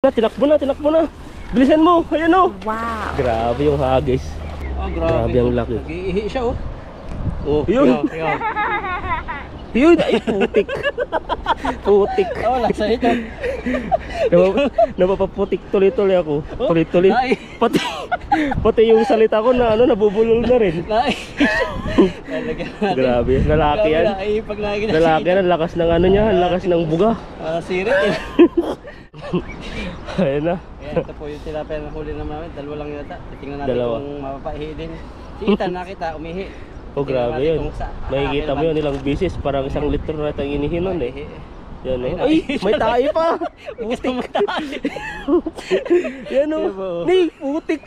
Tinakbo na. Bilisan mo, ayan o. Wow. Grabe yung hagis. Oh, Grabe ang laki. Nag-iihi siya oh. Oh, yun. Yun, ay putik. Putik. Oh, wala sa ito. Napapaputik tuloy-tuloy ako. Tuloy-tuloy. Nay. Pati yung salita ko na nabubulol na rin. Nay. Grabe, lalaki yan. Ay, pag nakikita Lalaki yan, ang lakas ng ano niya, ang lakas ng buga. sirit eh. Ayan na. Ayan, ito po yung tilapia na huli naman namin. Dalawa lang yata. Tingnan natin Dalawa. kung mapapaihi din. Si Ethan nakita, umihi. Oh, grabe yun. Makikita mo yun, ilang bisis. Parang 1 litro na itang inihinon eh. Yan o. Ay, may tayo pa. Putik. Yan o. Ni, putik.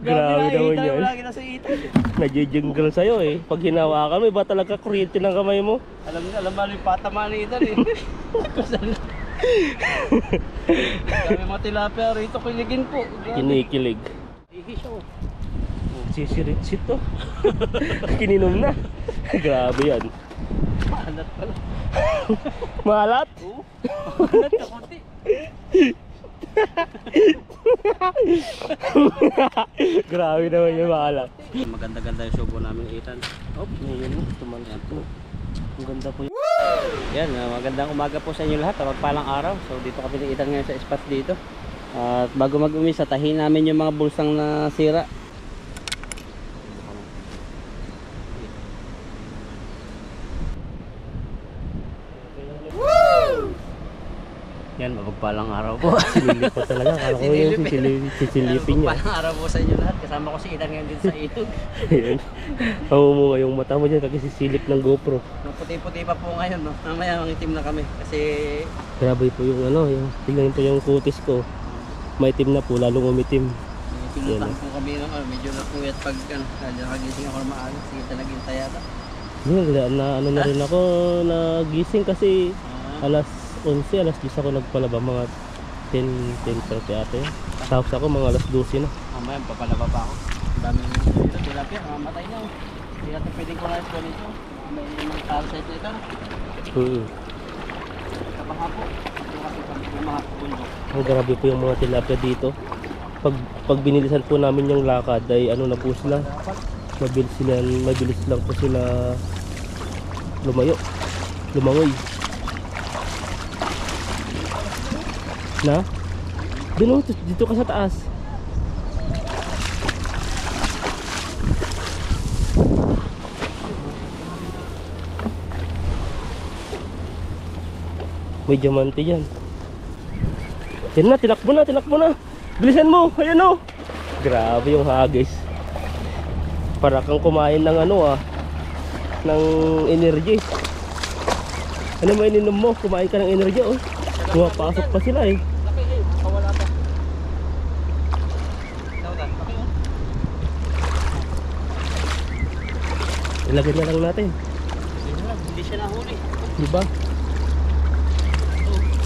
Grabe naman yan. Wala kita si Ethan. Nadjijingle sa'yo eh. Pag hinawakan mo, iba talaga kuryente ng kamay mo. Alam ba yung patama ni Ethan eh. Sabi mo tilapia rito, kiligin po. Kinikilig. Ihi siya oh. Sisirit-sit to. Kininom na. Grabe yan. Maalat pala. Malat? Oo. Maalat ka konti. Grabe naman yung malat. Maganda-ganda yung subo namin, Ethan. Oh, ngayon mo. Tumanyan po. Ang ganda po yun. Yan, magandang umaga po sa inyo lahat. Pagpalang araw. So dito kami ni Ethan ngayon sa spot dito. At bago mag-umisa, tahin namin yung mga bulsang na sira. Yan, mapagpalang araw po. Sililip pa talaga. Kala ko yung sisilipin niya. Mapagpalang araw po sa inyo lahat. Kasama ko si Ethan ngayon dito sa itog. Ayan. Pamumunga yung mata mo dyan kasi sisilip ng GoPro. Puti-puti pa po ngayon, no? Mamaya mangitim na kami. Kasi Grabe po yung ano, yung tingnan po yung kutis ko. May itim na po, lalong umitim. pinutang po kami ng medyo napuyat pag nakagising ako na maaga. Sige talagang tayata. Yun, ano na rin ako nagising kasi alas 11, alas 10 ako nagpalaba, mga 10:30 ate. Tapos ako mga alas 12 na. Mamaya papalaba pa ako. Dami dito tilapia, mamatay na. Hindi natin pwedeng kunalis ko nito. May mga parasite na ito. Kabaha po. Ito kasi pag mga bundok. Ang grabe po yung mga tilapia dito. Pag binilisan po namin yung lakad ay ano na po sila. Mabilis lang po sila lumangoy. Na? Dito ka sa taas. May diamante dyan. Yan na, tinakbo na. Bilisan mo, ayan o. Grabe yung hagis. Para kang kumain ng ng energy. Ano mo ininom mo? Kumain ka ng energy oh. Pumapasok pa sila eh. Wala pa. Ilagay na lang natin. Hindi siya nahuli. Diba?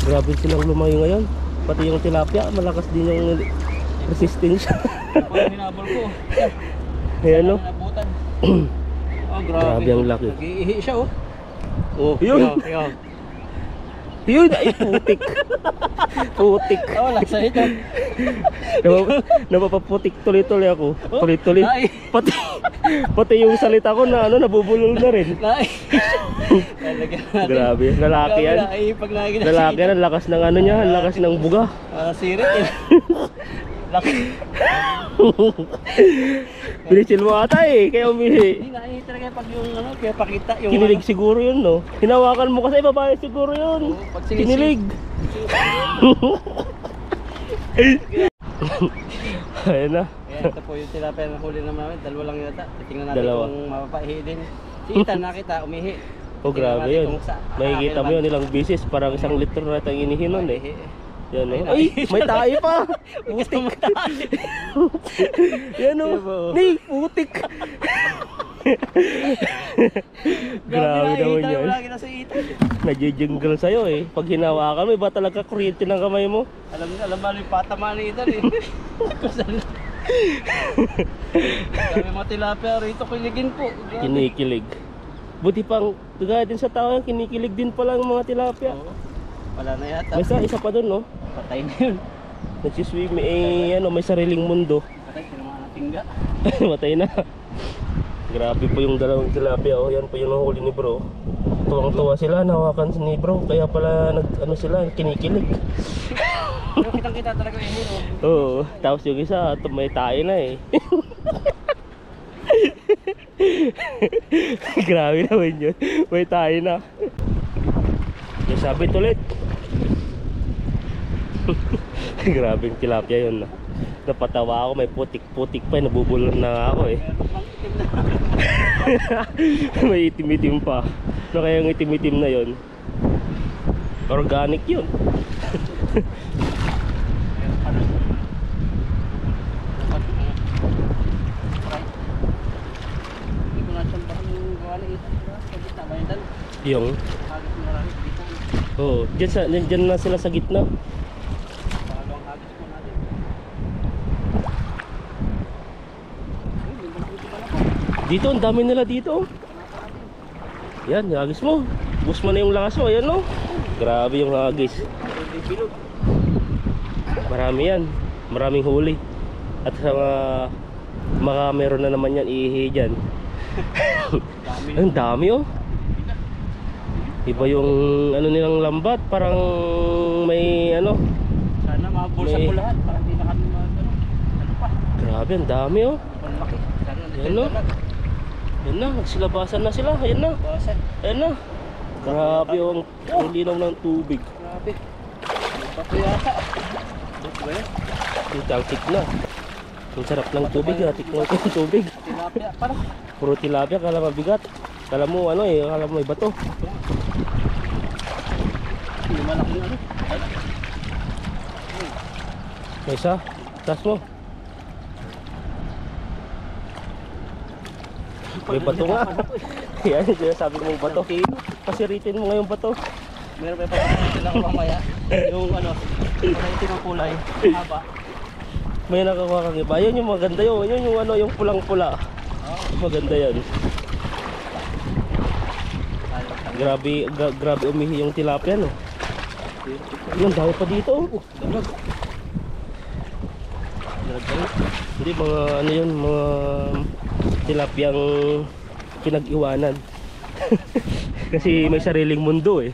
Grabe silang lumayo ngayon. Pati yung tilapia, malakas din yung resistance. Parang hinabol ko. Ayan o. Nabutan. Oh, Grabe ang laki. Nag-iihi siya oh. Oh, Yun. Yun, ay putik. Putik. Oh, wala sa ito. Napapaputik tuloy-tuloy ako. Tuloy-tuloy. Nay. Pati yung salita ko na nabubulol na rin. Nay. Grabe, lalaki yan. Ay, pag nakikita Lalaki yan, ang lakas ng ano niya, ang lakas ng buga. sirit eh. Laki. Pinisil mo ata eh, kaya umihi. Hindi na talaga pag yung kaya pakita yung Kinilig siguro yun no. Hinawakan mo kasi babae siguro yun. Kinilig. Ayan na. Ayan, ito po yung tilapia na huli naman namin. Dalawa lang yata. Tingnan natin Dalawa. kung mapapaihi din. Si Ethan nakita, umihi. Oh, grabe yun. Makikita mo yun, ilang bisis. Parang 1 litro na itang inihinon eh. Yan o. Ay, may tayo pa. Putik. Yan o. Ni, putik. Grabe naman yan. Wala kita si Ethan. Nadjijingle sa'yo eh. Pag hinawakan mo, iba talaga kuryente ng kamay mo. Alam ba yung patama ni Ethan eh. Sabi mo tilapia rito, kiligin po. Kinikilig. Buti pang, kagaya din sa tao, kinikilig din pala ang mga tilapia. Oo, pag sige. Tilapia Oo. Wala na yata. May isa pa doon, no? Patay na yun. Nagsiswim, ano, may sariling mundo. Patay, sinumaan ang tingga. Matay na. Grabe po yung dalawang tilapia, oh. Yan po yung nahuli ni bro. Tuwang-tuwa sila, nahawakan ni bro. Kaya pala, kinikilig. Pero kitang-kita talaga yung hero. Oo, tapos yung isa, may tayo na eh. Grabe naman yun. May tayo na. Yung sabit ulit. Grabe yung tilapia yun. Napatawa ako, may putik-putik pa, nabubulon na ako eh. May itim-itim pa. Ano kaya yung itim-itim na yun? Organic yun. Yung? Oo, dyan na sila sa gitna. Dito, ang dami nila dito. Yan, hagis mo. Bus mo na yung lakas mo, ayan no. Grabe yung hagis. Marami yan. Maraming huli. At sa mga meron na naman yan, ihi dyan. Ang dami oh. Iba yung ano nilang lambat, parang may ano. Sana mabulsa ko lahat para hindi na kami ano pa. Grabe, ang dami oh. Malaki. Sana Yan no. Yan na, nagsilabasan na sila. Ayan na. Ayan na. Grabe yung linaw ng tubig. Grabe. Bato yata. Bato eh. Tik na. Ang sarap ng tubig, tikman ko yung tubig. Tilapia para. Puro tilapia, kala mabigat. Kala mo ano eh, kala mo may bato. Hindi malaking ano. May isa, taas mo. May bato nga. Yan, sabi mo bato. Pasiritin mo ngayong bato. Meron pa papakita lang mamaya. Yung ano, yung ng kulay, haba. May nakakuha kang iba. Yun yung maganda yun. Yun yung ano, yung pulang-pula. Maganda yan. Grabe umihi yung tilapia no. Yung dami pa dito. Dalag. Hindi mga ano yun, mga tilapiyang pinag-iwanan. Kasi may sariling mundo eh.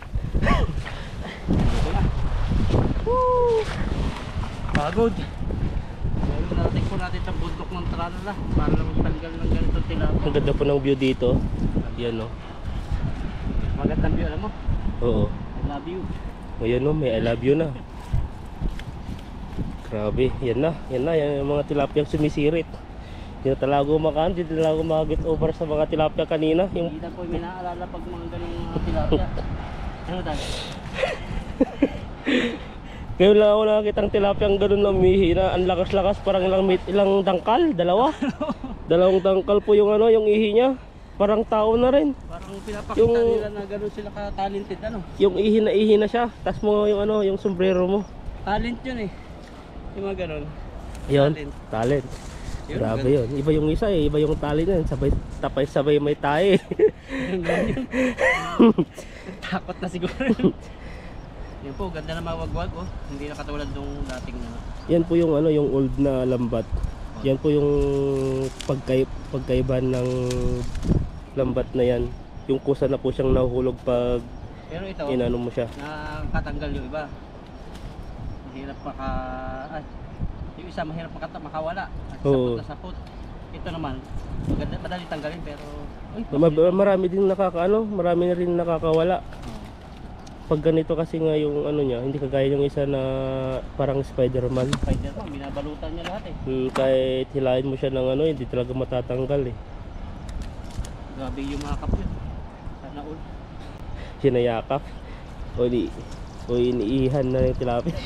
Pagod. Natin po natin sa bundok ng Tralala para lang magtanggal ng ganitong tilapia. Ang ganda po ng view dito. Yan no. Magandang view, alam mo? Oo. I love you. Ayan no, may I love you na. Grabe, yan na. Yan na, yan yung mga tilapia sumisirit. Hindi na talaga umakaan, hindi na talaga mag-get over sa mga tilapia kanina. Yung... Hindi na po may naalala pag mga ganong tilapia. Ano dahil? Ngayon lang ako nakakitang tilapiyang ganun na umihi na ang lakas-lakas, parang ilang dangkal, dalawang dangkal po yung ano, yung ihi niya. Parang tao na rin. Parang pinapakita nila na gano'n sila ka-talented ano. Yung ihi na siya, tas mo yung ano, yung sombrero mo. Talent yun eh. Yung mga gano'n. Yun, talent. Yun, grabe yun. Iba yung isa eh, iba yung talent yun. Sabay may tae. Takot na siguro. Yan po, ganda na mawagwag oh. Hindi na katulad nung dating Yan po yung ano, yung old na lambat. Yan po yung pagkaiba ng lambat na yan. Yung kusa na po siyang nahuhulog pag pero ito, inano mo siya. nakatanggal yung iba. Mahirap yung isa mahirap makawala. At Oo. sapot. Ito naman, madali tanggalin pero Marami din marami na rin nakakawala. Pag ganito kasi nga yung ano niya, hindi kagaya yung isa na parang Spider-Man. Spider-Man, binabalutan niya lahat eh. Kahit hilahin mo siya ng ano, hindi talaga matatanggal eh. Grabe yung mga kapit. Sana all. Sinayakap. O iniihan na yung tilapia.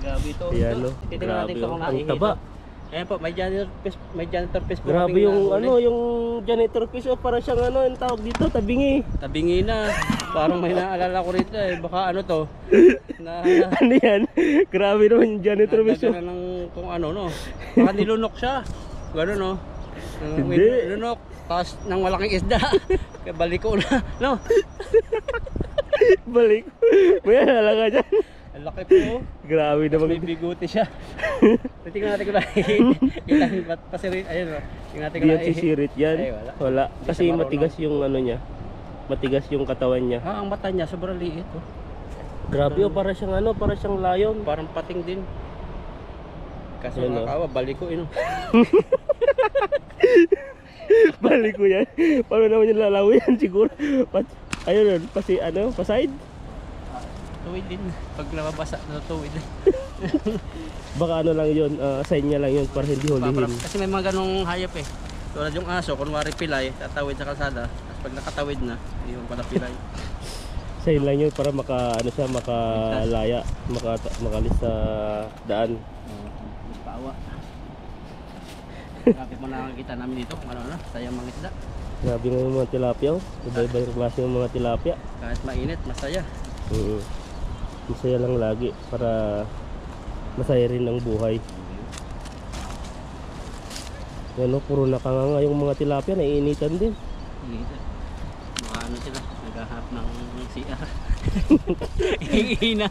Grabe ito. Ayan no. Titingnan natin kung Ang naihi taba. ito. Ayan po, may janitor fish po. Grabe kaming yung nahuli. ano, yung janitor fish o para siyang ano, yung tawag dito, tabingi. Tabingi na. Parang may naalala ko rito eh. Baka ano to. Na Ano yan? Grabe naman yung janitor fish. nadagdagan ng kung ano no. Baka nilunok siya. Gano'n no. Hindi. Nilunok. Tapos nang malaking isda. Kaya balik ko na. No. Balik. May halaga dyan. Ang laki po. Grabe Tapos naman. may bigote siya. Tingnan natin kung ilang pasirit. Ayun o. Tingnan natin Hindi kung yan sisirit yan. Ay, wala. Wala. Hindi Kasi siya marunong. matigas yung ano niya. Matigas yung katawan niya. ang mata niya sobrang liit. Oh. Grabe oh, para siyang ano, para siyang lion. Parang pating din. Kaso Yan, oh. nakakawa, balik ko ino. Balik ko yan. Paano naman yung lalawi yan siguro? Ayun, pasi ano, paside. Tuwid din. Pag nababasa, tuwid din. Baka ano lang yun, sign niya lang yun para hindi hulihin. Kasi may mga ganong hayop eh. Tulad yung aso, kunwari pilay, tatawid sa kalsada. Tapos pag nakatawid na, yung pala pilay. Sign lang yun para ano siya, makalaya, makalis sa daan. Paawa. Kapit mo na nakikita namin dito kung ano-ano, sayang mga isda. Grabe nga yung mga tilapia oh. Iba-iba yung klase ng mga tilapia. Kahit mainit, masaya. Masaya lang lagi para masaya rin ang buhay. Yan oh, puro nakanganga yung mga tilapia, naiinitan din. Mga ano sila, naghahanap ng CR. Hihina.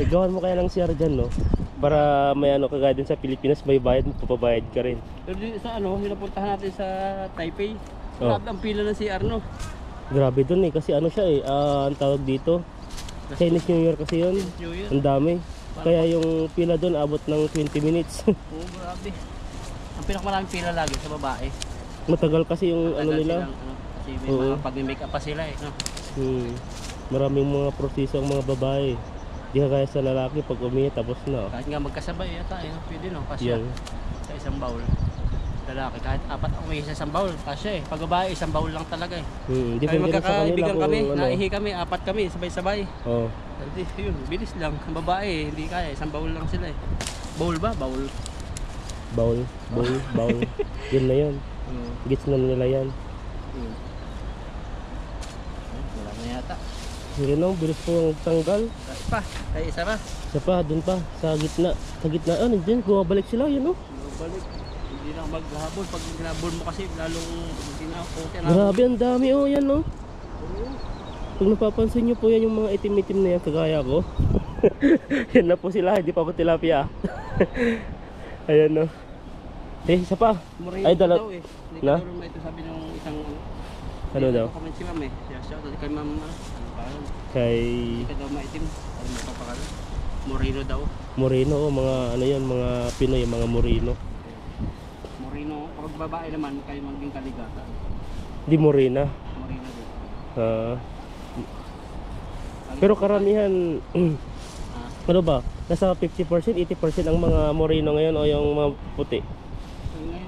Gawan mo kaya ng CR dyan no? Para may ano kagaya din sa Pilipinas, may bayad mo, papabayad ka rin. Pero sa ano, pinapuntahan natin sa Taipei. Oh. Grabe ang pila ng CR no. Grabe dun eh, kasi ano siya eh, ang tawag dito, Chinese New Year kasi yun. New Year. Ang dami. Kaya yung pila dun abot ng 20 minutes. Oo, grabe. Ang pinakamaraming pila lagi sa babae. Matagal kasi yung ano Tagal nila. silang, ano, kasi may Oo. mga pag-make up pa sila eh. No? Maraming mga proseso ang mga babae. Di kagaya sa lalaki pag umihi tapos na. Kahit nga magkasabay yata eh. Pwede no, kasi Yan. sa isang bowl. Lalaki, kahit apat ang umihi sa isang bowl. Kasi eh, pag babae, isang bowl lang talaga eh. Di Kami pwede na sa kanila magkakaibigan kung kami, ano. naihi kami, apat kami, sabay-sabay. Oh, Hindi, yun, bilis lang. Ang babae eh, hindi kaya, isang bowl lang sila eh. Bowl ba? Bowl. bowl. Yun na yun. Gets na nila yan. Wala na yata. Yun na, bilis po ang tanggal. Pa, ay isa pa. Isa pa, dun pa, sa gitna. Sa gitna, nandiyan, bumabalik sila, yun oh. Balik. Hindi na ako maghabol. Pag ginabol mo kasi, lalong hindi na ako. Grabe, ang dami oh, yan oh. Kung napapansin nyo po yan yung mga itim-itim na yan, kagaya ko. Yan na po sila, hindi pa po tilapia. Ayan no. Isa pa. Ay, dala. daw eh. Hindi Na? ka daw ito sabi ng isang Ano daw? Comment si ma'am eh. Siya kay ma'am ano parang Kay hindi ka daw maitim. Ano mo papakalan? Moreno daw. Moreno oh, mga ano yan, mga Pinoy, mga Moreno. Moreno. Kapag babae naman, kayo maging kaligatan. Di Morena. Moreno din. Pero karamihan, ano ba? Nasa 50%, 80% ang mga Moreno ngayon o yung mga puti.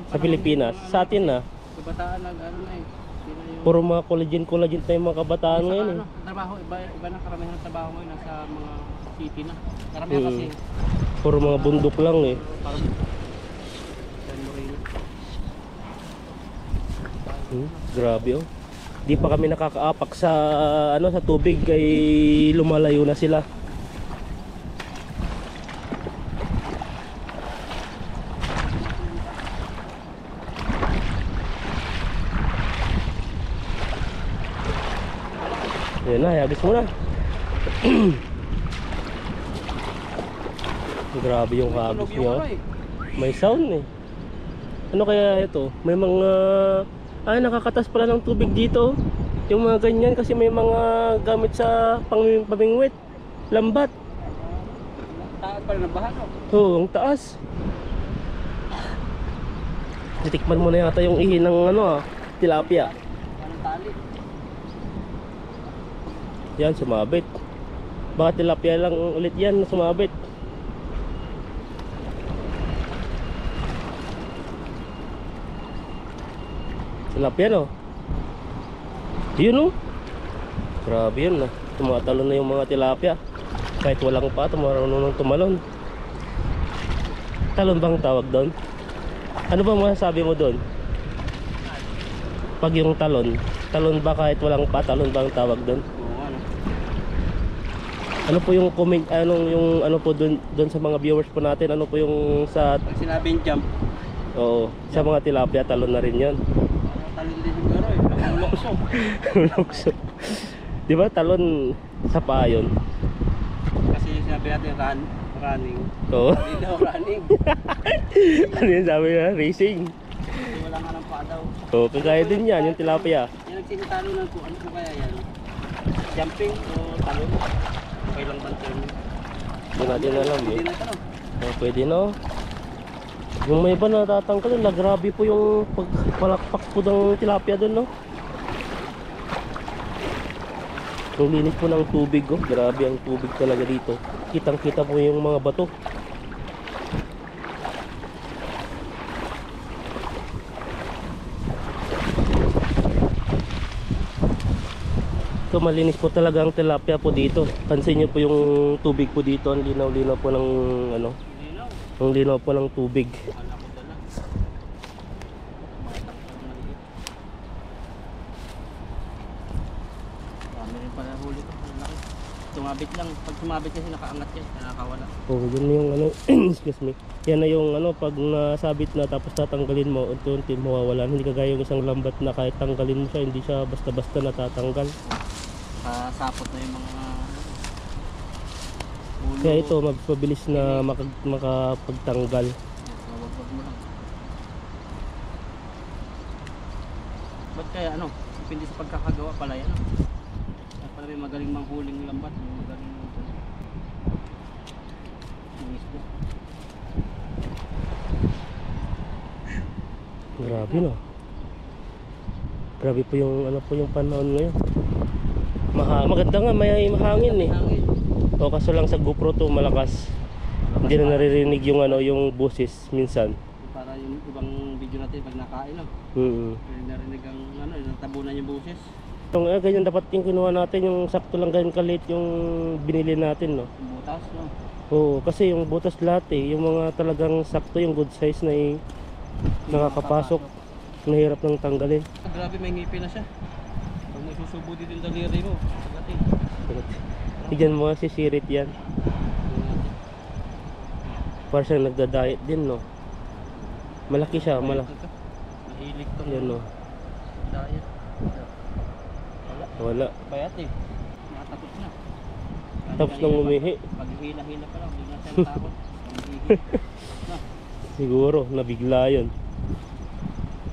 Sa Pilipinas. Sa atin na, Kabataan nag ano na eh. Hindi na yung puro mga collagen na yung mga kabataan Saka ngayon eh. ano, trabaho, iba na karamihan ng trabaho ngayon nasa mga city na. Karamihan kasi Puro mga bundok lang eh. parang yan Moreno. Grabe oh. Di pa kami nakakaapak sa ano sa tubig kay lumalayo na sila. Yan na, hayagis mo na. Grabe yung hagis niya. May sound eh. Ano kaya ito? May mga nakakatas pala ng tubig dito. Yung mga ganyan kasi may mga gamit sa pamingwit. Lambat. Taas pala ng baha no? Oo, ang taas. Titikman mo na yata yung ihi ng tilapia. Anong tali? Yan, sumabit. Baka tilapia lang ulit yan na sumabit. Tilapia no? Yun oh. Grabe yun no. Tumatalon na yung mga tilapia. Kahit walang pa, marunong tumalon. Talon bang tawag doon? Ano ba masasabi mo doon? Pag yung talon ba kahit walang pa, talon bang tawag doon? Oo ano. Ano po yung comment, ano po doon sa mga viewers po natin, ano po yung sa Pag sinabing jump, oo, sa mga tilapia talon na rin 'yon. talon din siguro eh. Ang lukso. Lukso. Di ba talon sa paa yun? Kasi sinabi natin running. Oo. Hindi daw running. Ano yun sabi na? Racing. Kasi wala nga ng paa daw. Oo, kagaya din yan, yung tilapia. Yung nagsinitalunan ko, ano po kaya yan? Jumping o talon? Okay lang ba ito? Hindi natin alam eh. Hindi na ito, no? Oh, pwede no. Yung may iba natatangkal na grabe po yung pagpalakpak po ng tilapia doon, no. Yung linis po ng tubig, oh. Grabe ang tubig talaga dito. Kitang kita po yung mga bato. So malinis po talaga ang tilapia po dito. Pansin niyo po yung tubig po dito, ang linaw-linaw po ng ano, Linaw. ang linaw po ng tubig. Wala ko dala. Dami rin pala huli ko. Ang laki. Tumabit lang. Pag tumabit kasi nakaangat yan. Nakakawala. Oh, yun yung ano, excuse me. Yan na yung ano, pag nasabit na tapos tatanggalin mo, unti-unti mawawala. Hindi kagaya yung isang lambat na kahit tanggalin mo siya, hindi siya basta-basta natatanggal. Sapot na yung mga ulo. Kaya ito, mabilis na makapagtanggal. Wag mo lang. Ba't kaya ano? Depende sa pagkakagawa pala yan. Kaya pala may magaling manghuling lambat. May magaling yung isda. Grabe no. Grabe po yung ano po yung panahon ngayon. Maganda nga, may mahangin eh. Hangin. O kaso lang sa GoPro to malakas. Hindi na naririnig yung ano, yung boses minsan. Para yung ibang video natin pag nakain no. Narinig ang ano, natabunan yung boses. Yung ganyan dapat yung kinuha natin, yung sakto lang ganyan kalit yung binili natin, no. Yung butas no. Oo, kasi yung butas lahat eh, yung mga talagang sakto, yung good size na nakakapasok, nahirap nang tanggalin. Grabe, may ngipin na siya. Pag may susubo dito yung daliri mo, sagati. Tignan mo, sisirit yan. Parang siyang nagda-diet din, no. Malaki siya, Mahilig to. yan, no. Diet. Wala. Payat eh. Nakatakot na. Tapos nang umihi. Pag hila-hila pa lang, hindi na siya natakot. Siguro, nabigla yun.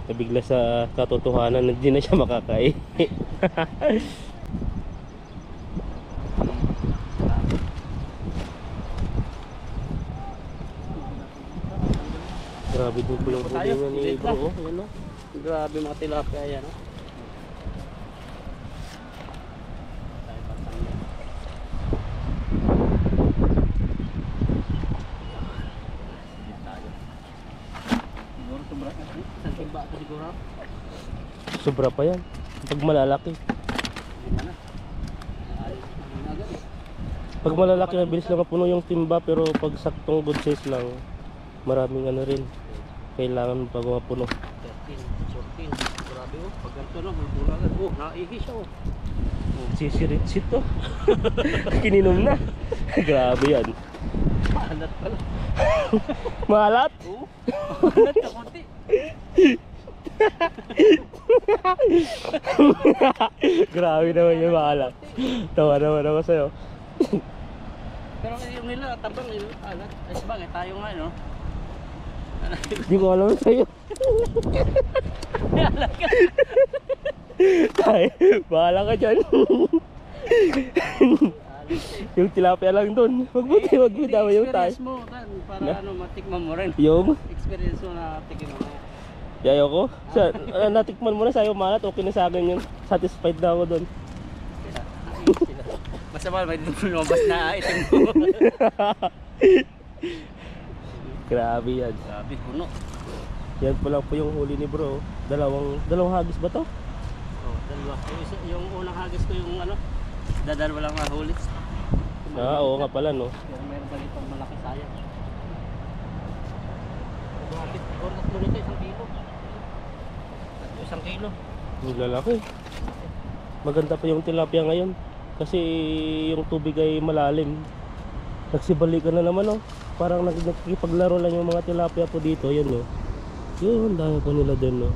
Nabigla sa katotohanan, hindi na siya makakain. Grabe din po yung hulingan ni bro, oh. Ayan, oh. Grabe mga tilapia yan, oh. Siguro sobra ka. Isang timba ito siguro. Sobra pa yan. Pag malalaki. Lima na. Ayos na agad eh. Pag malalaki, mabilis lang mapuno yung timba, pero pag saktong good size lang, maraming ano rin. Kailangan pag mapuno. 13, 14. Grabe oh. Pag ganito na, bulbula agad. Oh, naihi siya oh. Sisirit-sit to. Kininom na. Grabe yan. Maalat pala. Malat? Oo. Maalat ka konti. Grabe naman yung malat. Tawa naman ako sa'yo. Pero yung nila, tabang nila, alat. Ay sabagay, tayo nga no. Hindi ko alam sa'yo. May alat ka. Tay, bahala ka dyan. Yung tilapia lang dun. Wag mo daw yung tay. Experience mo, tan, para ano, matikman mo rin. Yung? Experience mo na tikman mo. Yayo ko? Natikman mo na sa'yo malat, okay na sa akin yun. Satisfied na ako dun. Basta ba, may lumabas na itim mo. Grabe yan. Grabe, puno. Yan po lang po yung huli ni bro. Dalawang hagis ba to? Oh, dalawa. Yung unang hagis ko yung ano, dalawa lang mahuli. Oo nga pala no. Pero meron pa dito malaki sayang. Grabe, or tatlo nito, 1 kilo. 1 kilo. Yung lalaki. Maganda pa yung tilapia ngayon. Kasi yung tubig ay malalim. Nagsibalikan na naman, oh. Parang nagkipaglaro lang yung mga tilapia po dito. Yun, oh. Yun, dami po nila din, oh.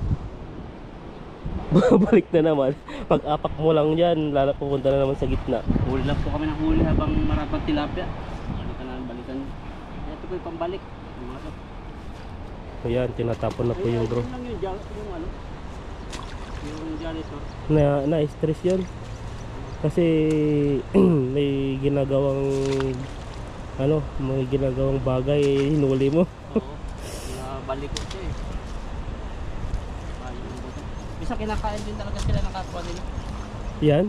Balik na naman. Pag apak mo lang dyan, pupunta na naman sa gitna. Huli lang po kami ng huli habang marapang tilapia. Balikan. Ito po yung pambalik. Yung mga to. Ayan, tinatapon na po yung bro. Yun lang yung ano. Yung janitor. Na-stress yun. Kasi may ginagawang bagay, hinuli mo. Oo. Nabalik ko siya eh. Bisa kinakain din talaga sila ng kapwa nila. Yan?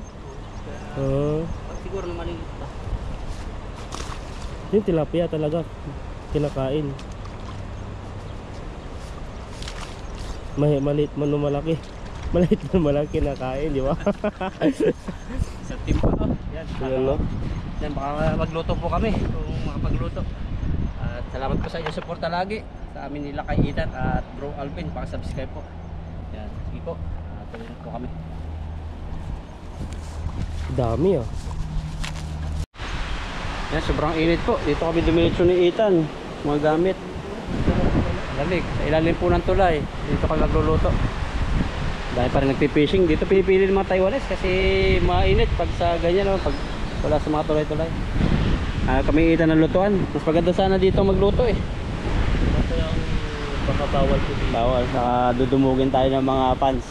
Siguro na maliit ba? Yung tilapia talaga kinakain. Maliit man o malaki. Maliit man o malaki kinakain, di ba? Sa team po. Yan. Yan, no? Yan, baka magluto po kami kung makapagluto. At salamat po sa inyong suporta lagi sa amin nila kay Ethan at Bro Alvin. Subscribe po. Yan, sige po. Tuloy na po kami. Dami ah. Yan, sobrang init po. Dito kami dumiretso ni Ethan. Mga gamit. Lamig. Sa ilalim po ng tulay. Dito kami nagluluto. Dahil pa rin nagpipishing. Dito pinipili ng mga Taiwanese kasi mainit pag sa ganyan. Pag wala sa mga tulay-tulay. Kami Ethan ng lutuan. Mas maganda sana dito magluto eh. Kasi ang baka bawal po dito. Bawal. Saka dudumugin tayo ng mga fans.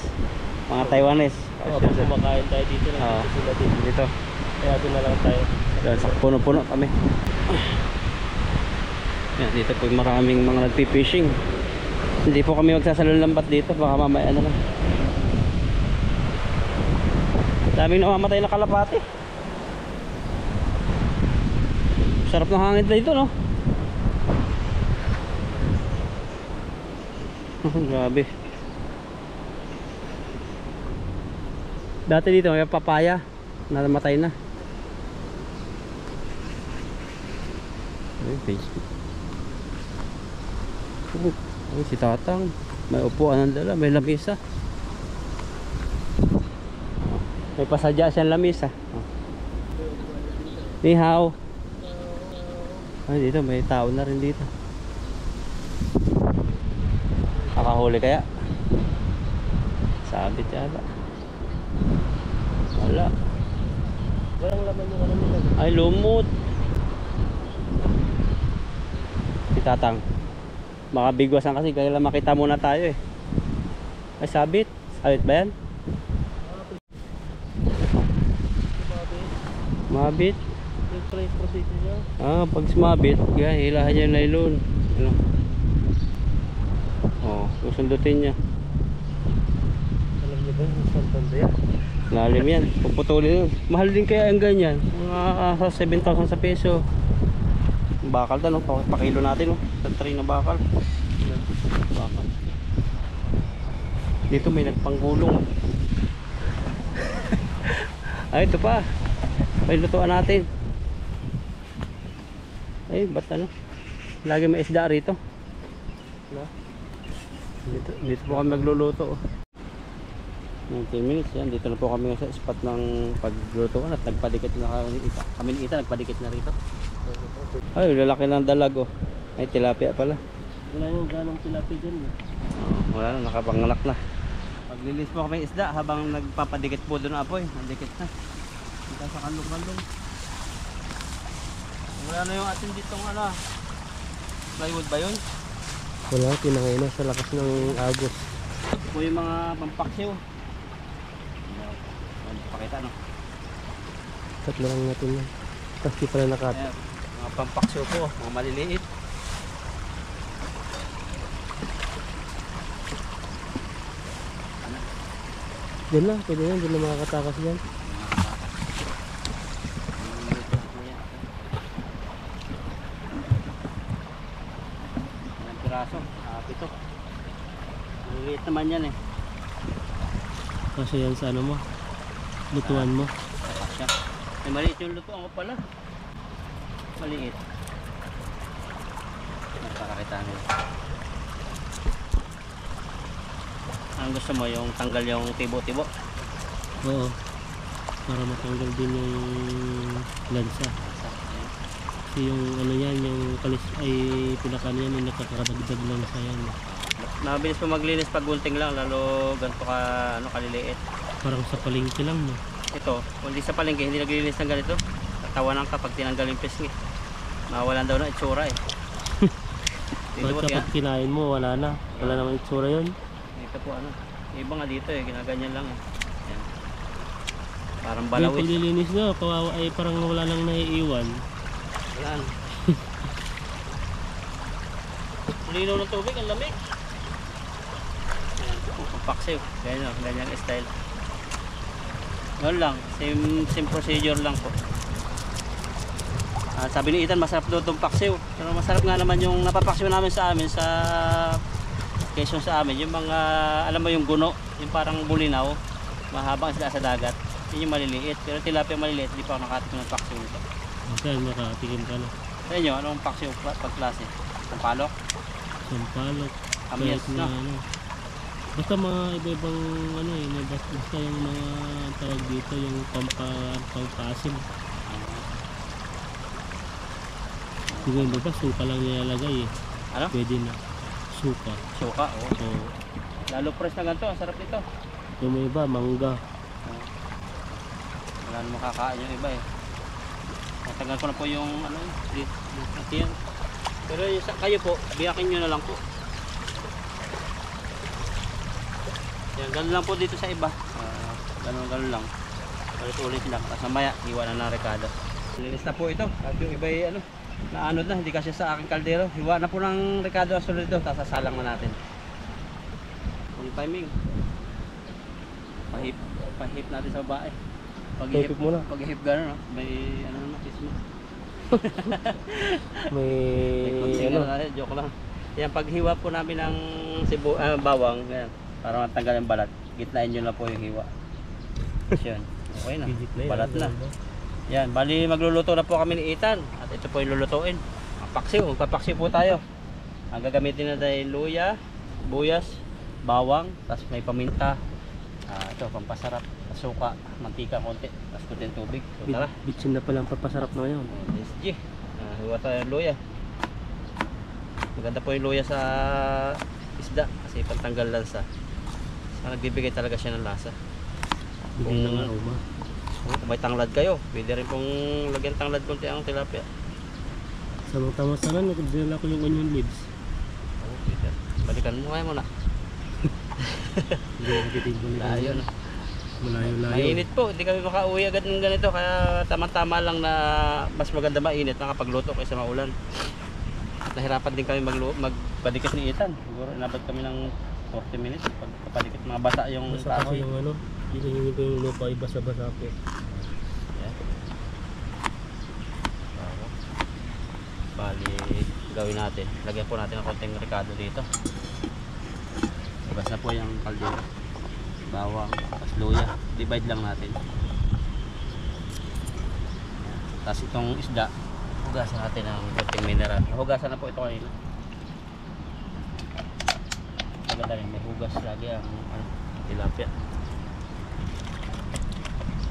Mga Taiwanese. Pag kumakain tayo dito na Oo. dito sila dito. Dito. Kaya doon na lang tayo. Dahil sa puno-puno kami. Yan, dito po maraming mga nagpipishing. Hindi po kami magsasalulambat dito. Baka mamaya na lang. Daming namamatay na kalapati. Sarap ng hangin dito, no? Grabe. Dati dito may papaya na namatay na. Ay, Facebook. Ay, si Tatang. May upuan ng dala, may lamisa. May pasadya siyang lamisa. Ni hao. Ay, dito may tao na rin dito. Nakahuli kaya? Sabit yata. Wala. Walang laman yung ano nila. Ay, lumot. Si Tatang. Makabigwasan kasi kaya lang makita muna tayo eh. Ay, sabit. Sabit ba yan? Mabit. Yung procedure niya. Pag sumabit, hilahan niya yung nylon. Ano? Susundutin niya. Alam niyo ba yung Santander yan? Lalim yan. Puputulin yun. Mahal din kaya ang ganyan. Mga 7,000 sa peso. Bakal na, no? Pakilo natin, no? Sa tray na bakal. Bakal. Dito may nagpanggulong. Ay, ito pa. May lutuan natin. Ay, ba't ano? Lagi may isda rito. Dito po kami magluluto. 19 minutes yan. Dito na po kami sa spot ng paglutuan at nagpadikit na kami ni Ita, nagpadikit na rito. Ay, lalaki ng dalag oh. Ay, tilapia pala. Wala yung ganong tilapia dyan. Wala na, nakapanganak na. Paglilis po kami isda habang nagpapadikit po doon apoy. Nandikit na. Dito sa kalong-kalong. Wala na yung atin ditong ano. Plywood ba yun? Wala, pinangay na sa lakas ng agos. Ito po yung mga pampaksiw. Pakita no. Cut na lang natin yan. Tapos di pala nakat. Ayan, mga pampaksiw po, mga maliliit. Diyan lang, pwede yan. Diyan na makakatakas yan. Ilang piraso? Pito. Maliliit naman yan eh. Kasi yan sa ano mo, lutuan mo. Kapasya. Ay, maliit yung lutuan ko pala. Maliit. Nagpakakita nyo. Ang gusto mo yung tanggal yung tibo-tibo? Oo. Para matanggal din yung lansa. Kasi yung ano yan, yung kalis ay pinakan yan, yung nakakadagdag lansa yan. Mabilis po maglinis pag gunting lang, lalo ganito ka ano kaliliit. Parang sa palengke lang, no? Ito, kung di sa palengke hindi naglilinis ng ganito, tatawanan ka pag tinanggal yung pisngi. Mawalan daw ng itsura eh. Dito po Bakit kapag kinain mo, wala na. Wala naman itsura yun. Dito po ano. Yung iba nga dito eh, ginaganyan lang eh. Yan. Parang Yung balawis. paglilinis na, kawawa ay parang wala nang naiiwan. Wala na. Linaw ng tubig, ang lamig. Ayan, pampaksiw. Ganyan style. Ganun lang, same procedure lang po. Sabi ni Ethan, masarap daw itong paksiw. Pero masarap nga naman yung napapaksiw namin sa amin sa Quezon sa amin. Yung mga, alam mo yung guno, yung parang bulinaw, mahabang isda sa dagat. Yun yung maliliit. Pero tilapia maliliit, hindi pa ako nakatikim ng paksiw nito. Saan makatikim ka na? Sa inyo, anong paksiw pagklase? Sampalok? Sampalok. Kamyas, kahit no? Ano. Basta mga iba-ibang ano eh, basta yung mga tawag dito, yung pampasim. Siguro yung iba, suka lang nilalagay eh. Ano? Pwede na. Suka. Suka, oo. So, Lalo press na ganito, ang sarap nito. yung may iba, mangga. Wala naman kakain yung iba eh. Matagal ko na po yung ano yan. Pero kayo po, biyakin nyo na lang po. Yan, ganun lang po dito sa iba. Ganun lang. Ulit lang. Tapos mamaya, iwan na ng rekado. Linis na po ito. At yung iba ay ano, naanod na, hindi kasi sa aking kaldero. Hiwa na po ng rekado ang sunod ito. Tapos sasalang na natin. Full timing. Pahip natin sa babae. Pahip muna. Paghihip gano'n, no? May ano naman, kismo. May May ano, natin, joke lang. Yan, paghiwa po namin ng bawang, ganyan, para matanggal yung balat. Gitnain nyo na po yung hiwa. Yan, okay na. pihit na yan. Balat na. Yan, bali magluluto na po kami ni Ethan. At ito po yung lulutuin. Paksiw, magpapaksiw po tayo. Ang gagamitin na tayo luya, buyas, bawang, tapos may paminta. Ito, pampasarap, suka, mantika konti, tapos kunting tubig. So, tara. Bitsin na palang papasarap na ngayon. SG. Hiwa tayo ng luya. Maganda po yung luya sa isda kasi pantanggal lansa. So, nagbibigay talaga siya ng lasa. Bigay ng aroma. Kung may tanglad kayo, pwede rin pong lagyan tanglad konti ang tilapia. Sa mga tamasanan, nagdala ko yung onion leaves. Pwede. Balikan mo kaya muna. Hindi ko titigil nila. Layo na. Malayo-layo. Mainit po, hindi kami makauwi agad ng ganito. Kaya tama-tama lang na mas maganda mainit nakapagluto kaysa maulan. At nahirapan din kami magpadikit ni Ethan. Siguro inabot kami ng 40 minutes pagpapadikit mga basa yung Basta kasi kahoy. yung ano, dito nyo ko yung lupa ay basa-basa po. Yan. Bali, gawin natin. Lagyan po natin ng konting rekado dito. Labas na po yung kaldero. Bawang, tapos luya. Divide lang natin. Yan. Tapos itong isda, hugasan natin ng konting mineral. Hugasan na po ito kanina. Maganda rin, may hugas lagi ang tilapia.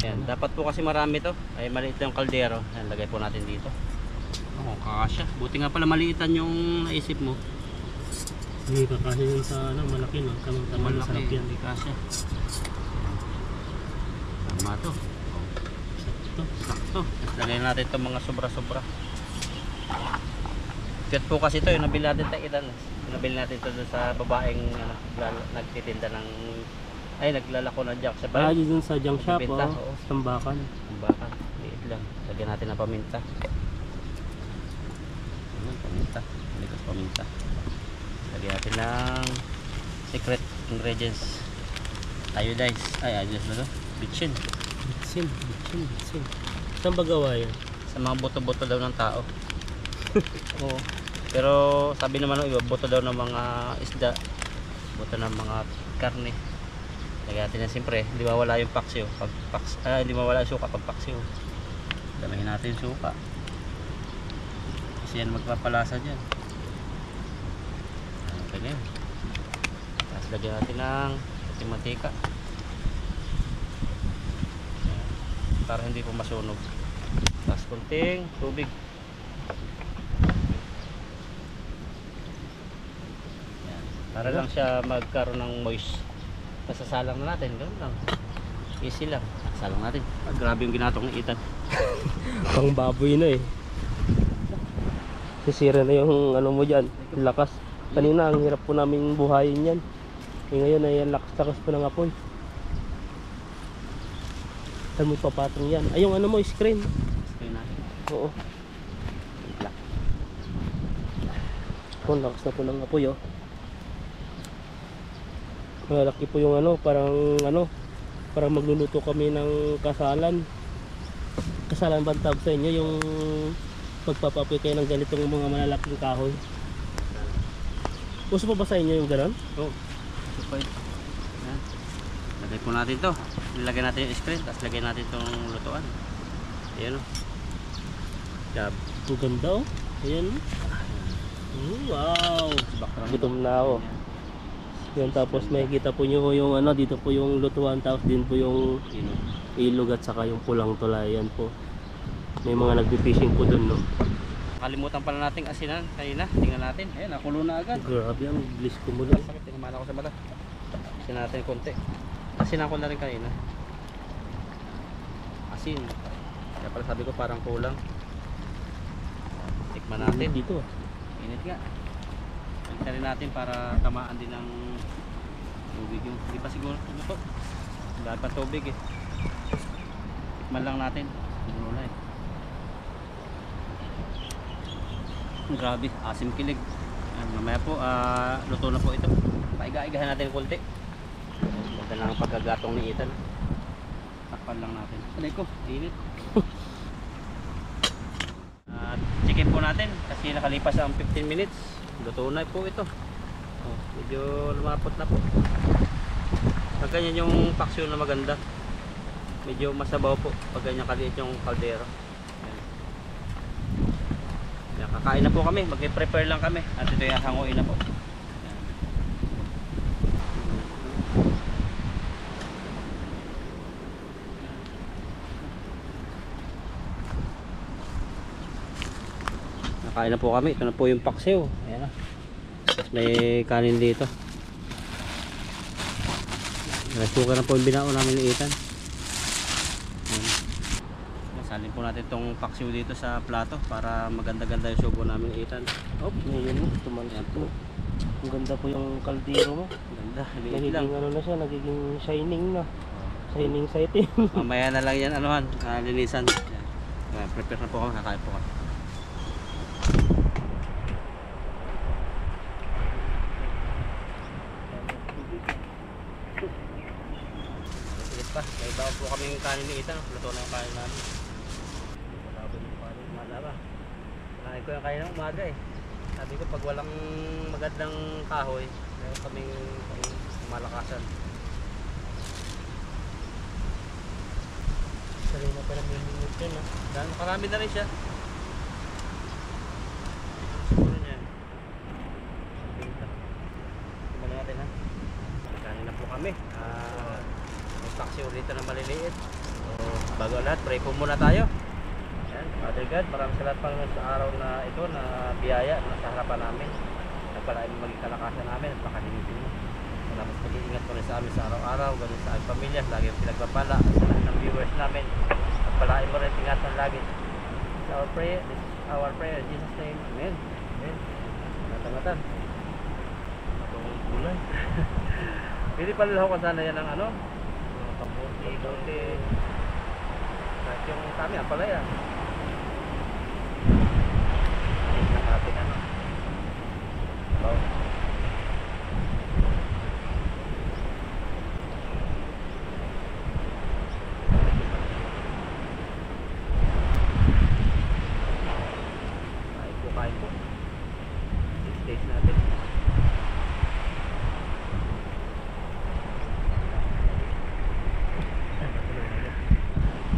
Yan, dapat po kasi marami to. Ay maliit yung kaldero. Yan, lagay po natin dito. Oh, kakasya. Buti nga pala maliitan yung naisip mo. Hindi kakasya yun sa ano, malaki no. Tamang-tama na sarap yan. Hindi kasya. Tama to. Sakto. Sakto. Lagay natin itong mga sobra-sobra. Kaya po kasi ito, yung nabili natin takitan. Nabili natin ito sa babaeng nagtitinda ng naglalako ng junk sa Ah, yun sa junk shop, Bibenta, oh. oo. Tambakan. Ang baka, liit lang. Lagyan natin ng paminta. Ayan, paminta. Likas paminta. Lagyan natin ng secret ingredients. Iodize. Iodize na to. Bitchin. Bitsin. Saan ba gawa yan? Sa mga buto-buto daw ng tao. Oo. Pero sabi naman ng iba, buto daw ng mga isda. Buto ng mga karne. Lagyan natin yan siyempre. Hindi mawala yung paksiw. Hindi mawala yung suka pag paksiw. Damihin natin yung suka. Kasi yan magpapalasa dyan. Okay na yun. Tapos lagyan natin ng ating mantika. Ayan. Para hindi po masunog. Tapos kunting tubig. Ayan. Para lang siya magkaroon ng moist. Pasasalang na natin, ganoon lang. Easy lang. Salang natin. Grabe yung ginatong ni Ethan. Pang baboy na eh. Sisira na yung ano mo dyan, lakas. Kanina ang hirap po namin buhayin yan. Ngayon ay ang lakas-lakas po ng apoy. Saan mo papatong yan? Ay yung ano mo, screen. Screen natin. Oo. Oh, lakas na po ng apoy oh. Malaki po yung ano, parang magluluto kami ng kasalan. Kasalan ba ang tawag sa inyo? Yung magpapapoy kayo ng ganitong mga malalaking kahoy. Uso pa ba sa inyo yung gano'n? Oo. Super. Yan. Lagay po natin to. Nilagay natin yung screen, tapos lagay natin itong lutuan. Ayan o. Job. Ang ganda oh. Ayan. Wow. Background. Gutom na ako. Yan, tapos makikita po nyo yung ano, dito po yung lutuan, tapos din po yung ilog at saka yung pulang tulay. Yan po. May mga nagpi-fishing po dun no. Kalimutan pala nating asinan kanina. Tingnan natin. Ayan, nakulo na agad. Grabe ang bliss ko mo lang. Sakit, tinamaan ako sa mata. Asin natin konti. Asinan ko na rin kanina. Asin. Kaya pala sabi ko parang kulang. Tikman natin. Dito ah. Init nga. Balikan rin natin para tamaan din ng tubig yung. Hindi pa siguro ano to. Dahil pa tubig eh. Tikman lang natin. Ano na eh. Grabe, asim kilig. Ayan, mamaya po, luto na po ito. Paiga-igahan natin konti. Ganda lang ang pagkagatong ni Ethan. Takpan lang natin. Alay ko, init. Chicken po natin kasi nakalipas ang 15 minutes. Luto na po ito. Oh, medyo lumapot na po. Pag ganyan yung paksyon na maganda, medyo masabaw po pag ganyan kaliit yung kaldero. Yan, kakain na po kami, mag-prepare lang kami at ito yung hanguin na po. Yan. Nakain na po kami, ito na po yung paksiw. Ayan na. Tapos may kanin dito. Nasuka na po yung binao namin ni Ethan. Salin po natin itong paksiw dito sa plato para maganda-ganda yung sugo namin ni Ethan. Oh, ngayon mo, tumalas po. Ang ganda po yung kaldero mo. Ganda, liit Nagiging lang. ano na siya, nagiging shining na. Shining sa itim. Mamaya na lang yan, anuhan, linisan. Yan. Prepare na po kami, kakain po kami. Sige pa, may bago po kaming kanin ni Ethan. Luto na yung kanin namin. Wala po yung kanin, wala ba? Kinain ko yung kanin ng umaga eh. Sabi ko pag walang magandang kahoy, meron kaming malakasan. Sarili na pala may minute yun ah. Dan, marami na rin siya. Siguro niyan. Tingnan natin ha. Kanin na po kami. May taxi ulit na maliliit. So, bago lahat, pray po muna tayo. Yan, Father God, maraming salamat Panginoon sa araw na ito na biyaya na sa harapan namin. Nagpalain mo maging kalakasan namin at makalinitin mo. Salamat sa pag-iingat mo rin sa amin sa araw-araw, ganun sa aming pamilya, lagi yung pinagpapala sa lahat ng viewers namin. At palain mo rin, tingatan lagi. This is our prayer, in Jesus' name, Amen. Amen. Matangatan. Matungong kulay. Pwede pala ako kung sana yan ang ano, kabuti. At yung kami, ang palaya. Ayun na natin ano. Wow. Kain po. Stage natin.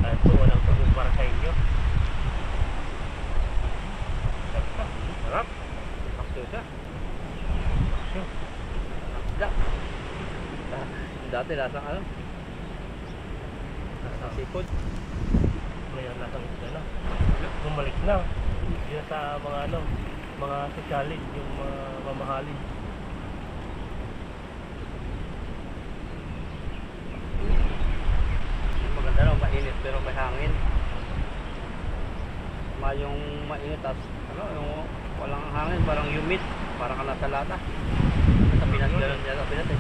Ito, walang tugong para sa inyo. Sarap. Pakso siya. Pakso. Pakso. Dati lasang ano? Lasang sipod. Ngayon lasang isda na. Bumalik na. Yun sa mga ano, mga sosyalin, yung mga mamahalin. init pero may hangin. Yung mainit at yung walang hangin, parang humid, parang ka nasa lata. Sa Pinas gano'n dyan sa Pinas eh.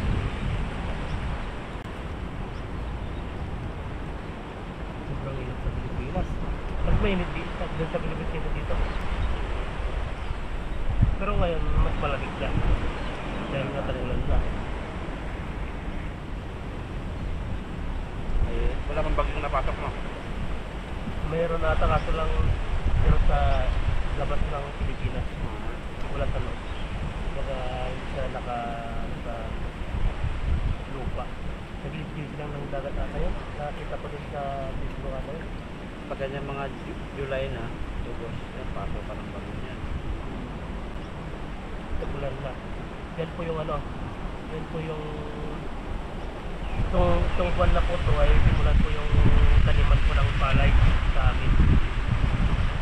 Sobrang init sa Pilipinas. Mas mainit dito sa Pilipinas dito. Pero ngayon mas malamig na. Dahil nga tag-ulan na. Eh, wala kang bagyong napasok mo. Mayroon ata kaso lang pero sa labas ng Pilipinas. Wala sa loob. Baga hindi siya sa lupa. Nagilid-gilid lang ng dagat ata yun. Nakakita ko din sa Facebook ata yun. Pag ganyan mga July na, August, yan, pasok pa ng bagyo niyan. Tag-ulan na. Yan po yung ano. Yan po yung itong buwan na po ito ay simulan po yung taniman po ng palay sa amin.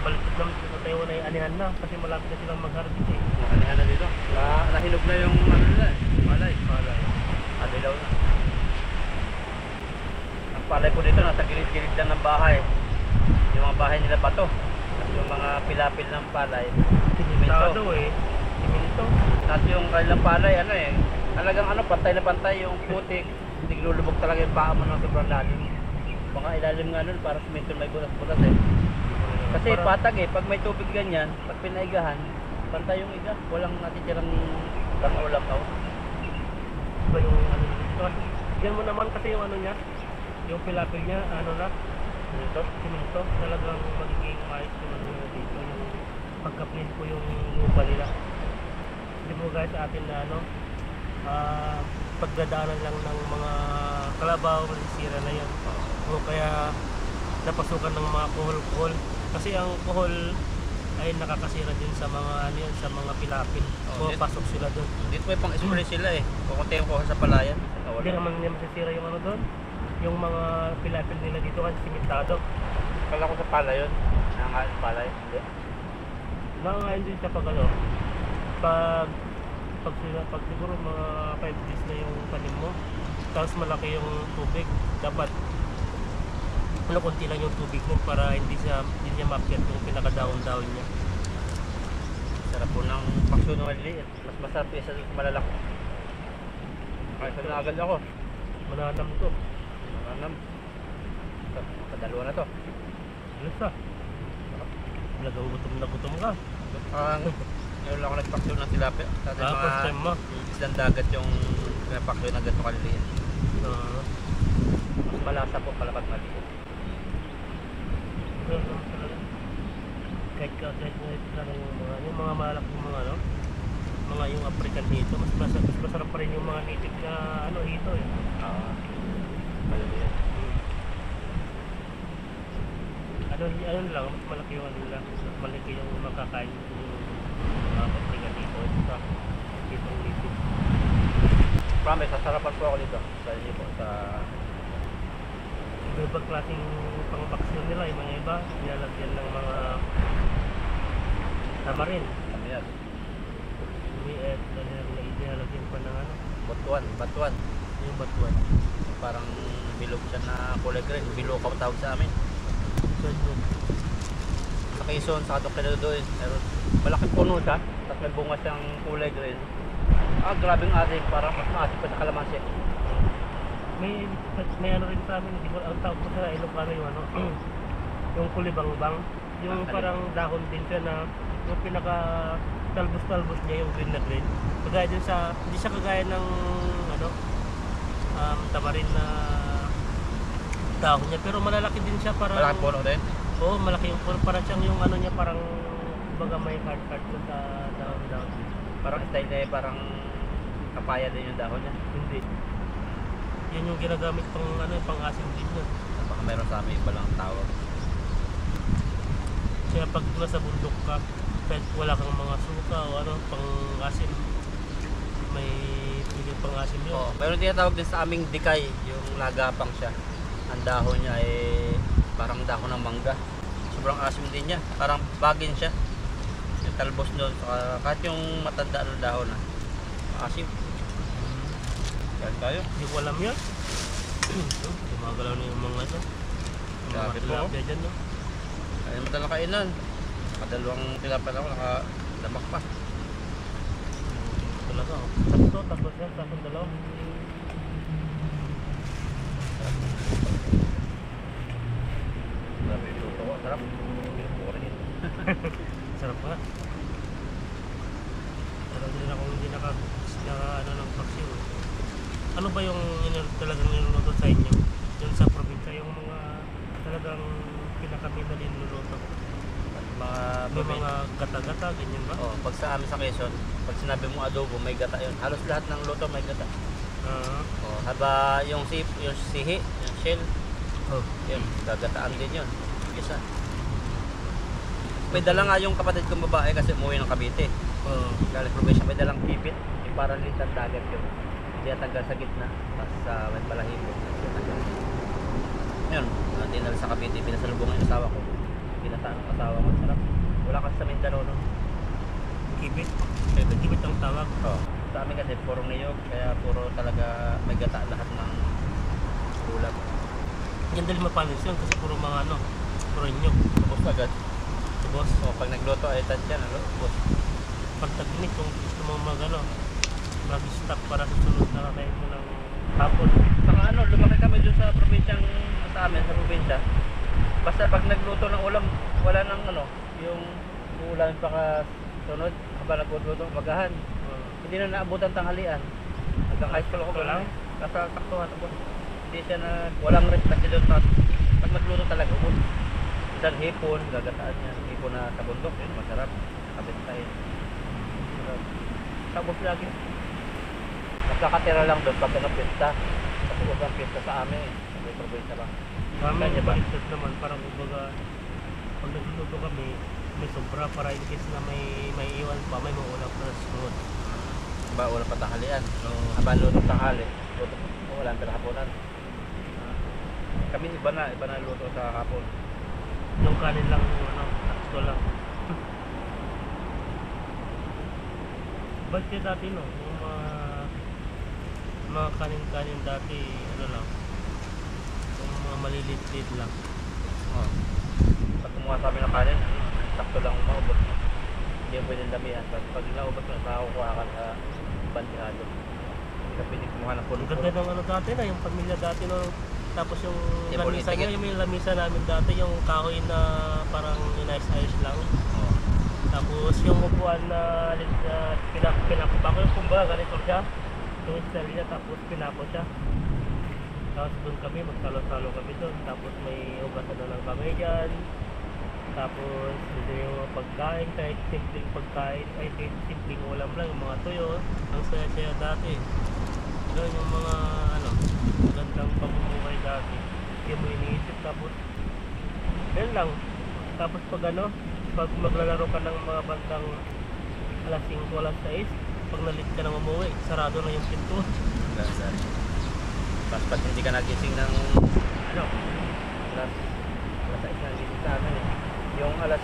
Baliktad naman sa Taiwan ay anihan na kasi malapit na silang mag-harvest eh. Anihan na dito. Nahinog na yung ano nila eh. Palay. Adilaw na. Ang palay po dito nasa gilid-gilid lang ng bahay. Yung mga bahay nila pa to. At yung mga pilapil ng palay. Simentado eh. Siminto. At yung kanilang palay ano eh. Talagang ano, pantay na pantay yung putik. Hindi lulubog talaga yung paa mo ng sobrang lalim. Mga ilalim nga nun para siminto may butas-butas eh. Kasi patag eh, pag may tubig ganyan, pag pinaigahan, pantay yung iga. Walang natitirang ulam-aw. Iba yung ano dito. Yan mo naman kasi yung ano niya. Yung pilapil niya, ano na. Siminto. Talagang magiging maayos yung ano niya dito. Yung pagka-plain po yung lupa nila. Hindi po guys sa atin na ano. Pagdadaanan lang ng mga kalabaw, masisira na yan. O kaya napasukan ng mga kuhol-kuhol. Kasi ang kuhol ay nakakasira din sa mga ano yan, sa mga pilapil. Pumapasok sila doon. Dito may pang-spray sila eh. Kukunti yung kuha sa palayan. Hindi naman niya masisira yung ano doon. Yung mga pilapil nila dito kasi simentado. Kala ko sa pala yun. Nangangain sa palay. Hindi. Nangangain din siya pag ano. Pag siguro mga 5 days na yung tanim mo. Tapos malaki yung tubig. Dapat konti lang yung tubig mo para hindi niya ma-appear yung pinaka-down-down niya. Sarap po ng pakso ng maliliit. Mas masarap yung isa malalaki. Ay, sa agad ako. Mananam to. Mananam. Kadalawa na to. Alas ah. Talagang gutom na gutom ka. Ngayon lang ako nagpakso ng tilapia. Sa ating First time mo? islang dagat yung pinapakso ng ganito kaliliit. Mas malasa po pala pag maliit. Kahit yung mga malaking mga ano, mga yung African hito, mas masarap pa rin yung mga native na ano hito eh. Maliliit. Ano lang, mas malaki yung ano lang, mas malaki yung makakain yung mga African hito sa hitong native. Promise, sasarapan po ako dito. Sa inyo po, sa... Iba-ibang klaseng pang-vaccine nila, yung mga iba, nilalagyan ng mga tamarin. Ayan. Umiit, nilalagyan pa ng ano, Batuan. yung batuan. Parang bilog siya na kulay green. Bilog ang tawag sa amin. Sa Quezon, sa Kadok doon. Pero malaking puno siya. Tapos may bunga siyang kulay green. Grabing ating parang mas maasin pa sa kalamansi. May ano rin sa amin, hindi ko ang tawag ko sa Ilocano yung ano, yung kulibangbang. Yung parang dahon din siya na yung pinaka talbos-talbos niya yung green na green. Kagaya din sa, hindi siya kagaya ng ano, tamarin na dahon niya, pero malalaki din siya parang... Malaking puno din? Oo, malaki yung puno. Parang siyang yung ano niya, parang baga may hard-hard ko sa dahon-dahon. Parang style niya parang kapaya din yung dahon niya. Hindi. Yan yung ginagamit pang ano, pang-asim din yun. Baka meron sa amin iba lang tawag. Kaya pag nasa bundok ka, kahit wala kang mga suka o ano, pang-asim, may pwedeng pang-asim yun. Oo, meron tinatawag din sa aming dikay, yung nagapang siya. Ang dahon niya ay parang dahon ng mangga. Sobrang asim din niya, parang bagin siya. Yung talbos doon, kahit yung matanda ng dahon na asim. Yan tayo. Hindi ko alam yan. Gumagalaw na yung mga ito. Grabe po. tilapia dyan, no? Ayun mo talaga kainan. Nakadalawang tilapia na ako, nakadamak pa. Talaga, oh. Tatlo, tapos yan, tapos dalawa. Grabe yung luto ko, sarap. Pinupurin. Sarap nga. Pero hindi na hindi ano ng paksiw. Ano ba yung talagang niluluto sa inyo? Yung sa probinsya, yung mga talagang pinakamita din niluluto. Mga May mga gata-gata, ganyan ba? Oh, pag sa amin sa Quezon, pag sinabi mo adobo, may gata yun. Halos lahat ng luto may gata. Ah, Oh, haba yung sihi, yung shell, oh. yun, gagataan din yun. Isa. May dala nga yung kapatid kong babae kasi umuwi ng Cavite. Oh. Galing probinsya, may dalang pipit. Yung parang litang dagat yun. Hindi tagal sa gitna. Tapos sa may balahibo. Yun, dinala sa Cavite. Pinasalubong yung asawa ko. Pinataan ng asawa ko. Sarap. Wala kasi sa Mindanao, no? Kibit. Kibit. Kibit ang tawag. Oh. Sa amin kasi puro niyog. Kaya puro talaga may gata lahat ng ulam. Yan dali mapanis yun kasi puro mga ano, puro nyog. Tapos agad. Subos. So, pag nagluto ay tansya, tapos Pag tag-init, kung gusto mo mag ano, mag-stop para sa sunod na kakain mo ng hapon. saka ano, lumaki kami dun sa probinsyang sa amin, sa probinsya. Basta pag nagluto ng ulam, wala nang ano, yung ulam pa ka sunod, habang nagluto, magahan. Hindi na naabutan tanghalian. Hanggang high school ako Ito lang? Nasa saktuhan ako. Hindi siya na, walang rest kasi doon pag nagluto talaga, ubod. Isang hipon, gagataan yan. Hipon na sa bundok, yun, masarap. Nakabit tayo. Masarap. Tapos lagi. Nagkakatira lang doon pag ano pista. Kasi huwag ang pista sa amin eh. Sa may probinsya ba? Kami, Kanya ba? baliktad naman, parang kumbaga, pag nagluluto kami, may sobra para in case na may iwan pa, may maulam pa sa sunod. Ba, wala pa tanghalian. Habang luto tanghali, luto wala ang hapunan. Kami iba na luto sa hapon. Yung kanin lang, ano, takto lang. Ba't yung dati, no? Yung mga kanin-kanin dati, ano lang, yung mga malilit-lit lang. Oh. Pag kumuha sa amin ng kanin, sakto lang maubos. Hindi mo pwedeng damihan. Pag naubos mo, nakakuha ka sa bandihado. Hindi ka pwedeng kumuha ng Ang puno-puno. ganda ng ano dati na, yung pamilya dati, no? Tapos yung Yung lamisa politik. niya, yung lamisa namin dati, yung kahoy na parang inayos-ayos lang. Oh. Tapos yung upuan na pinakapa ko yung kumbaga ganito siya. Yung style niya tapos pinako siya. Tapos doon kami, magsalo-salo kami doon. Tapos may ugasan na lang kami dyan. Tapos hindi yung mga pagkain, kahit simpleng pagkain, ay kahit simpleng ulam lang, yung mga tuyo. Ang saya-saya dati. Ganun yung mga ano, magandang pamumuhay dati. Hindi mo iniisip tapos yun lang. Tapos pag ano, pag maglalaro ka ng mga bandang alas 5, alas 6, pag nalit ka nang umuwi, sarado na yung pinto. Ganun. Tapos pag hindi ka nagising ng ano, alas 6 na nagising sa amin eh. Yung alas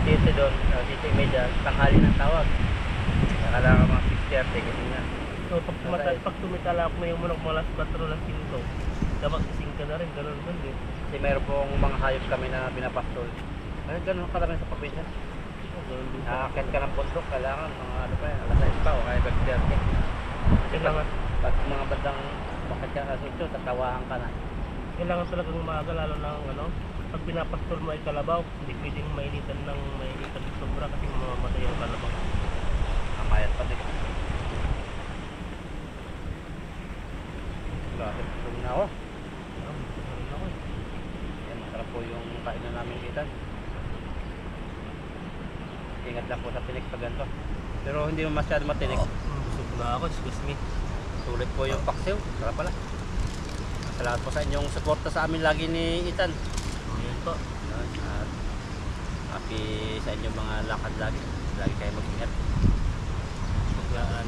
10 doon, 10:30, tanghali ng tawag. Nakala ka mga 6:30, gising na. So pag tumitala ako na yung manok mga alas 4, alas 5, dapat gising ka na rin, ganun man eh. Kasi mayroon pong mga hayop kami na binapastol. Ay, ganun kalaki sa probinsya. Ganun din sa Nakakit ka ng bundok, kailangan mga ano pa yan, alas 6 pa o kaya 6:30. kailangan, Pag mga bandang bakit ka alas 8, tatawahan ka na. kailangan talagang umaga, lalo na ang ano, pag pinapastol mo ay kalabaw, hindi pwedeng mainitan ng sobra kasi mamamatay yung kalabaw. Amayat pa din. Bakit tulog na ako? Yan, masarap po yung kainan namin dito. Ingat lang po sa tinik pag ganito. Pero hindi mo masyado matinik. Busog na ako, excuse me. Sulit po yung paksiw. Sarap pala. Salamat po sa inyong suporta sa amin lagi ni Ethan. Ayan po. At happy sa inyong mga lakad lagi. Lagi kayo mag-ingat. Maglaan.